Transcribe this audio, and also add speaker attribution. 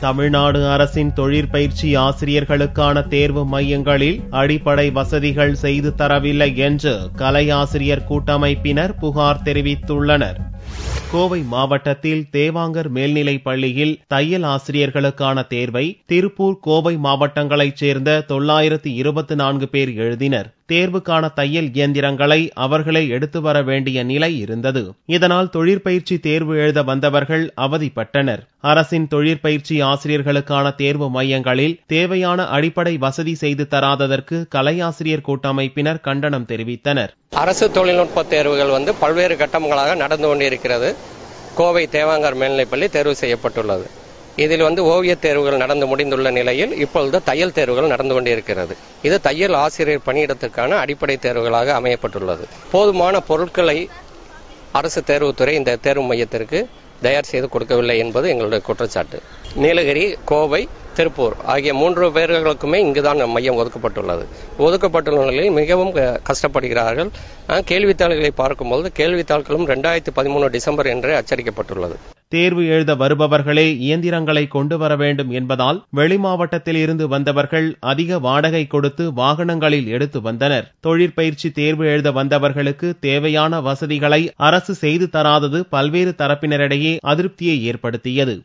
Speaker 1: தமிழ்நாடு அரசின் தொழிற்பயிற்சி ஆசிரியர்களுக்கான தேர்வு மையங்களில் அடிப்படை வசதிகள் செய்து தரவில்லை என்று கலை ஆசிரியர் கூட்டமைப்பினர் புகார் தெரிவித்துள்ளனர். கோவை மாவட்டத்தில் தேவாங்கர் மேல்நிலைப் பள்ளியில் தையல் ஆசிரியர்களுக்கான தேர்வை திருப்பூர், கோவை மாவட்டங்களைச் சேர்ந்த 924 பேர் எழுதினர். தேர்வுக்கான தையல் இயந்திரங்களை அவர்களே எடுத்து வர வேண்டிய நிலை இருந்தது. இதனால் தொழிற்பயிற்சி தேர்வு எழுத வந்தவர்கள் அவதிப்பட்டனர். அரசின் தொழிற்பயிற்சி ஆசிரியர்களுக்கான தேர்வு மையங்களில் தேவையான அடிப்படை வசதி செய்து தராததற்கு கலையாசிரியர் கூட்டமைப்பினர் கண்டனம் தெரிவித்தனர்.
Speaker 2: அரசு தொழில்நுட்ப தேர்வுகள் பல்வேறு கட்டங்களாக நடந்து கொண்டிருக்கிறது. கோவை தேவாங்கர் மேல்நிலைப்பள்ளி தேர்வு செய்யப்பட்டுள்ளது. இதில் ஓவியத் தேர்வுகள் நடந்து முடிந்துள்ள நிலையில் இப்பொழுது தையல் தேர்வுகள் நடந்து கொண்டிருக்கிறது. இது தையல் ஆசிரியர் பணியிடத்திற்கான அடிப்படை தேர்வுகளாக அமையப்பட்டுள்ளது. போதுமான பொருட்களை அரசு தேர்வுத்துறை இந்த தேர்வு மையத்திற்கு தயார் செய்து கொடுக்கவில்லை என்பது எங்களுடைய குற்றச்சாட்டு. நீலகிரி, கோவை, திருப்பூர் ஆகிய 3 பேர்களுக்குமே இங்குதான் மையம் ஒதுக்கப்பட்டுள்ளது. ஒதுக்கப்பட்டுள்ள நிலையில் மிகவும் கஷ்டப்படுகிறார்கள். கேள்வித்தாள்களை பார்க்கும்போது கேள்வித்தாள்களும் 2013 டிசம்பர் என்றே அச்சடிக்கப்பட்டுள்ளது.
Speaker 1: தேர்வு எழுத வருபவர்களே இயந்திரங்களை கொண்டு வர வேண்டும் என்பதால் வெளி மாவட்டத்தில் இருந்து வந்தவர்கள் அதிக வாடகை கொடுத்து வாகனங்களில் எடுத்து வந்தனர். தொழிற்பயிற்சி தேர்வு எழுத வந்தவர்களுக்கு தேவையான வசதிகளை அரசு செய்து தராதது பல்வேறு தரப்பினரிடையே அதிருப்தியை ஏற்படுத்தியது.